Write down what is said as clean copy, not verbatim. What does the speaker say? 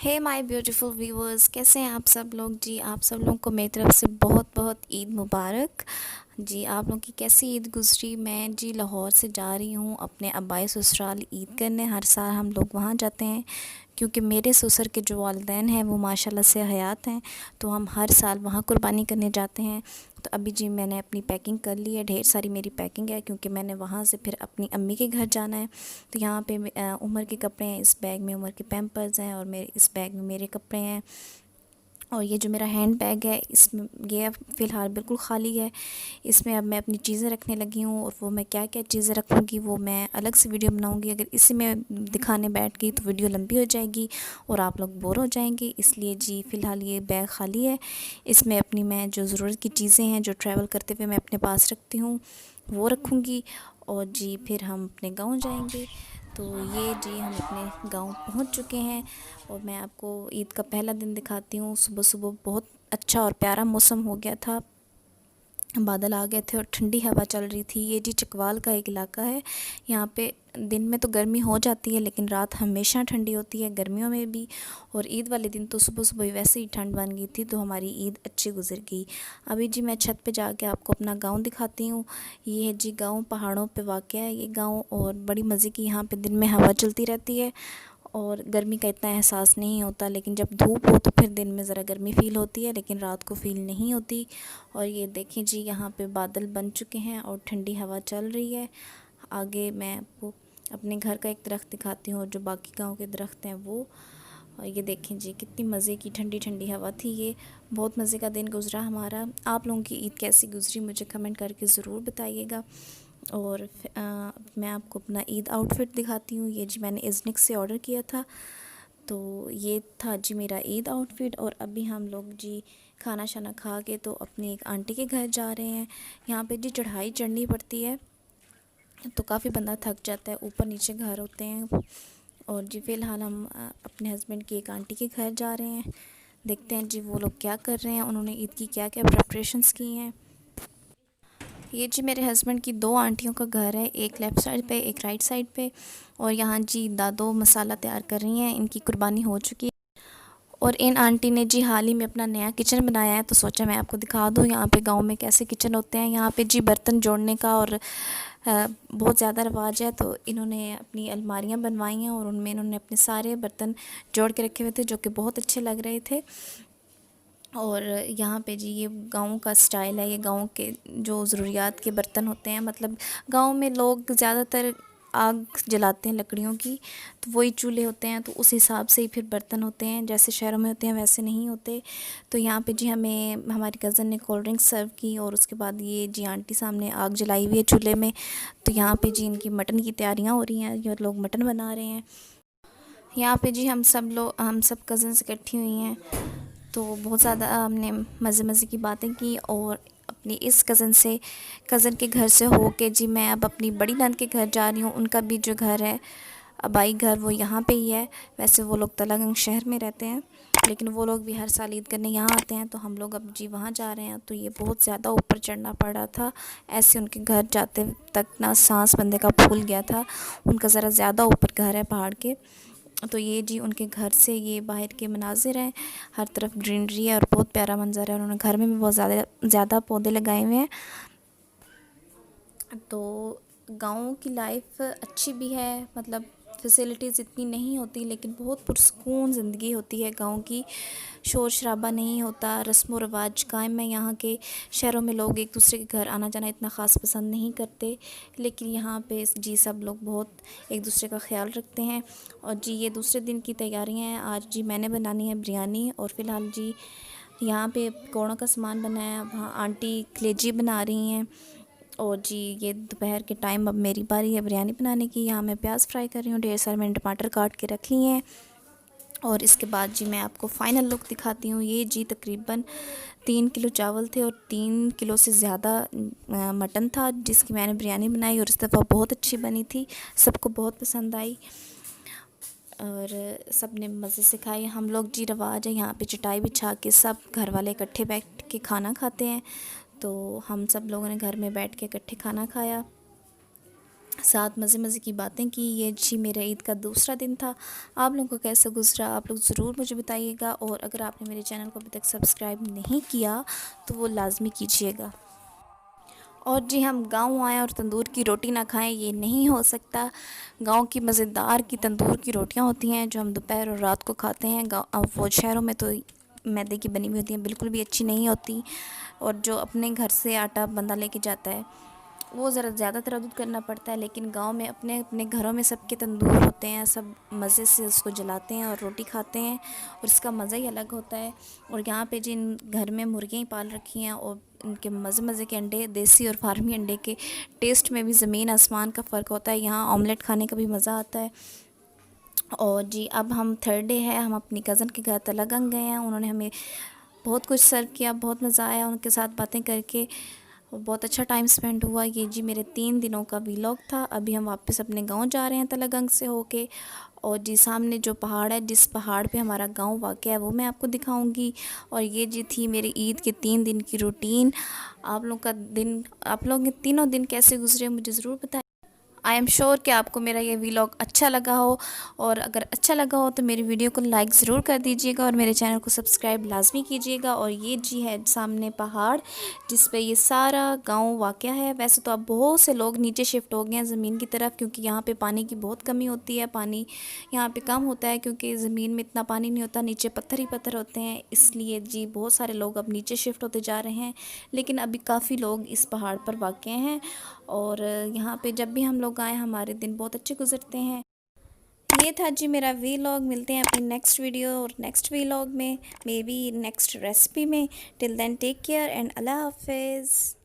Hey my beautiful viewers, कैसे हैं आप सब लोग जी। आप सब लोगों को मेरी तरफ से बहुत बहुत ईद मुबारक जी। आप लोगों की कैसी ईद गुजरी। मैं जी लाहौर से जा रही हूँ अपने अब्बाई ससुराल ईद करने। हर साल हम लोग वहाँ जाते हैं क्योंकि मेरे ससुर के जो वालिदैन हैं वो माशाल्लाह से हयात हैं, तो हम हर साल वहाँ कुर्बानी करने जाते हैं। तो अभी जी मैंने अपनी पैकिंग कर ली है, ढेर सारी मेरी पैकिंग है क्योंकि मैंने वहाँ से फिर अपनी अम्मी के घर जाना है। तो यहाँ पे उमर के कपड़े हैं, इस बैग में उमर के पैम्पर्स हैं और मेरे इस बैग में मेरे कपड़े हैं। और ये जो मेरा हैंड बैग है इसमें ये अब फ़िलहाल बिल्कुल ख़ाली है। इसमें अब मैं अपनी चीज़ें रखने लगी हूँ और वो मैं क्या क्या चीज़ें रखूँगी वो मैं अलग से वीडियो बनाऊँगी। अगर इसी में दिखाने बैठ गई तो वीडियो लंबी हो जाएगी और आप लोग बोर हो जाएंगे, इसलिए जी फ़िलहाल ये बैग ख़ाली है। इसमें अपनी मैं जो ज़रूरत की चीज़ें हैं जो ट्रैवल करते हुए मैं अपने पास रखती हूँ वो रखूँगी। और जी फिर हम अपने गाँव जाएंगे। तो ये जी हम अपने गांव पहुंच चुके हैं और मैं आपको ईद का पहला दिन दिखाती हूँ। सुबह सुबह बहुत अच्छा और प्यारा मौसम हो गया था, बादल आ गए थे और ठंडी हवा चल रही थी। ये जी चकवाल का एक इलाका है। यहाँ पे दिन में तो गर्मी हो जाती है लेकिन रात हमेशा ठंडी होती है, गर्मियों में भी। और ईद वाले दिन तो सुबह सुबह वैसे ही ठंड बन गई थी, तो हमारी ईद अच्छी गुजर गई। अभी जी मैं छत पे जाके आपको अपना गांव दिखाती हूँ। ये है जी गांव, पहाड़ों पे वाक़या है ये गांव और बड़ी मज़े की यहाँ पे दिन में हवा चलती रहती है और गर्मी का इतना एहसास नहीं होता। लेकिन जब धूप हो तो फिर दिन में ज़रा गर्मी फ़ील होती है लेकिन रात को फ़ील नहीं होती। और ये देखें जी यहाँ पे बादल बन चुके हैं और ठंडी हवा चल रही है। आगे मैं आपको अपने घर का एक दरख्त दिखाती हूँ और जो बाकी गांव के दरख्त हैं वो। और ये देखें जी कितनी मज़े की ठंडी ठंडी हवा थी। ये बहुत मज़े का दिन गुज़रा हमारा। आप लोगों की ईद कैसी गुज़री मुझे कमेंट करके ज़रूर बताइएगा। और मैं आपको अपना ईद आउटफिट दिखाती हूँ। ये जी मैंने इज़निक से ऑर्डर किया था, तो ये था जी मेरा ईद आउटफिट। और अभी हम लोग जी खाना शाना खा के तो अपनी एक आंटी के घर जा रहे हैं। यहाँ पे जी चढ़ाई चढ़नी पड़ती है तो काफ़ी बंदा थक जाता है, ऊपर नीचे घर होते हैं। और जी फ़िलहाल हम अपने हस्बैंड की एक आंटी के घर जा रहे हैं। देखते हैं जी वो लोग क्या कर रहे हैं, उन्होंने ईद की क्या क्या प्रेपरेशंस की हैं। ये जी मेरे हस्बैंड की दो आंटियों का घर है, एक लेफ़्ट साइड पे एक राइट साइड पे। और यहाँ जी दादो मसाला तैयार कर रही हैं, इनकी कुर्बानी हो चुकी है। और इन आंटी ने जी हाल ही में अपना नया किचन बनाया है, तो सोचा मैं आपको दिखा दूँ यहाँ पे गांव में कैसे किचन होते हैं। यहाँ पे जी बर्तन जोड़ने का और बहुत ज़्यादा रिवाज है, तो इन्होंने अपनी अलमारियाँ बनवाई हैं और उनमें इन्होंने अपने सारे बर्तन जोड़ के रखे हुए थे जो कि बहुत अच्छे लग रहे थे। और यहाँ पे जी ये गाँव का स्टाइल है, ये गाँव के जो ज़रूरियात के बर्तन होते हैं, मतलब गाँव में लोग ज़्यादातर आग जलाते हैं लकड़ियों की, तो वही चूल्हे होते हैं, तो उस हिसाब से ही फिर बर्तन होते हैं। जैसे शहरों में होते हैं वैसे नहीं होते। तो यहाँ पे जी हमें हमारी कज़न ने कोल्ड ड्रिंक्स सर्व की और उसके बाद ये जी आंटी सामने आग जलाई हुई है चूल्हे में। तो यहाँ पे जी इनकी मटन की तैयारियाँ हो रही हैं, ये लोग मटन बना रहे हैं। यहाँ पे जी हम सब कज़न्स इकट्ठी हुई हैं, तो बहुत ज़्यादा हमने मज़े मज़े की बातें की। और अपनी इस कज़न के घर से हो के जी मैं अब अपनी बड़ी नंद के घर जा रही हूँ। उनका भी जो घर है आबाई घर वो यहाँ पे ही है। वैसे वो लोग तलागंग शहर में रहते हैं लेकिन वो लोग भी हर साल ईद करने यहाँ आते हैं, तो हम लोग अब जी वहाँ जा रहे हैं। तो ये बहुत ज़्यादा ऊपर चढ़ना पड़ रहा था, ऐसे उनके घर जाते तक ना सांस बंदे का फूल गया था। उनका ज़रा ज़्यादा ऊपर घर है पहाड़ के। तो ये जी उनके घर से ये बाहर के मनाजिर हैं, हर तरफ ग्रीनरी है और बहुत प्यारा मंज़र है। उन्होंने घर में भी बहुत ज़्यादा पौधे लगाए हुए हैं। तो गाँव की लाइफ अच्छी भी है, मतलब फैसिलिटीज़ इतनी नहीं होती लेकिन बहुत पुरसकून ज़िंदगी होती है गाँव की। शोर शराबा नहीं होता, रस्म व रवाज कायम है यहाँ के। शहरों में लोग एक दूसरे के घर आना जाना इतना ख़ास पसंद नहीं करते, लेकिन यहाँ पे जी सब लोग बहुत एक दूसरे का ख्याल रखते हैं। और जी ये दूसरे दिन की तैयारियाँ हैं। आज जी मैंने बनानी है बिरयानी और फ़िलहाल जी यहाँ पे पकौड़ों का सामान बनाया, वहाँ आंटी कलेजी बना रही हैं। और जी ये दोपहर के टाइम अब मेरी बारी है बिरयानी बनाने की। यहाँ मैं प्याज फ्राई कर रही हूँ, ढेर सारे मैंने टमाटर काट के रख लिए हैं। और इसके बाद जी मैं आपको फ़ाइनल लुक दिखाती हूँ। ये जी तकरीबन 3 किलो चावल थे और 3 किलो से ज़्यादा मटन था जिसकी मैंने बिरयानी बनाई और इस दफ़ा बहुत अच्छी बनी थी, सबको बहुत पसंद आई और सब ने मज़े से खाई। हम लोग जी रवाज है यहाँ पे चटाई बिछा के सब घर वाले इकट्ठे बैठ के खाना खाते हैं, तो हम सब लोगों ने घर में बैठ के इकट्ठे खाना खाया। साथ मज़े मज़े की बातें की। ये जी मेरा ईद का दूसरा दिन था। आप लोगों को कैसा गुज़रा आप लोग ज़रूर मुझे बताइएगा, और अगर आपने मेरे चैनल को अभी तक सब्सक्राइब नहीं किया तो वो लाज़मी कीजिएगा। और जी हम गांव आएँ और तंदूर की रोटी ना खाएं, ये नहीं हो सकता। गांव की मज़ेदार की तंदूर की रोटियां होती हैं जो हम दोपहर और रात को खाते हैं। गाँव वो शहरों में तो मैदे की बनी हुई होती हैं, बिल्कुल भी अच्छी नहीं होती। और जो अपने घर से आटा बंदा लेके जाता है वो ज़रा ज़्यादा तरद्दुत करना पड़ता है, लेकिन गांव में अपने अपने घरों में सबके तंदूर होते हैं, सब मज़े से उसको जलाते हैं और रोटी खाते हैं, और इसका मज़ा ही अलग होता है। और यहाँ पे जिन घर में मुर्गियाँ ही पाल रखी हैं और उनके मज़े मज़े के अंडे, देसी और फार्मी अंडे के टेस्ट में भी ज़मीन आसमान का फ़र्क होता है। यहाँ ऑमलेट खाने का भी मज़ा आता है। और जी अब हम थर्ड डे है, हम अपनी कज़न के घर तलगंग गए हैं। उन्होंने हमें बहुत कुछ सर्व किया, बहुत मज़ा आया उनके साथ बातें करके, बहुत अच्छा टाइम स्पेंड हुआ। ये जी मेरे 3 दिनों का व्लॉग था। अभी हम वापस अपने गांव जा रहे हैं तलगंग से होके। और जी सामने जो पहाड़ है, जिस पहाड़ पे हमारा गांव वाक़ है, वो मैं आपको दिखाऊंगी। और ये जी थी मेरी ईद के 3 दिन की रूटीन। आप लोग का दिन, आप लोग के तीनों दिन कैसे गुजरे मुझे ज़रूर बताएं। आई एम श्योर कि आपको मेरा ये व्लॉग अच्छा लगा हो, और अगर अच्छा लगा हो तो मेरी वीडियो को लाइक ज़रूर कर दीजिएगा और मेरे चैनल को सब्सक्राइब लाजमी कीजिएगा। और ये जी है सामने पहाड़ जिस पे ये सारा गांव वाक़या है। वैसे तो अब बहुत से लोग नीचे शिफ्ट हो गए हैं ज़मीन की तरफ, क्योंकि यहाँ पे पानी की बहुत कमी होती है। पानी यहाँ पे कम होता है क्योंकि ज़मीन में इतना पानी नहीं होता, नीचे पत्थर ही पत्थर होते हैं। इसलिए जी बहुत सारे लोग अब नीचे शिफ्ट होते जा रहे हैं, लेकिन अभी काफ़ी लोग इस पहाड़ पर वाक़ हैं। और यहाँ पे जब भी हम लोग आए हमारे दिन बहुत अच्छे गुजरते हैं। ये था जी मेरा व्लॉग। मिलते हैं अपनी नेक्स्ट वीडियो और नेक्स्ट व्लॉग में, मे बी नेक्स्ट रेसिपी में। Till then take care and अल्लाह हाफिज़।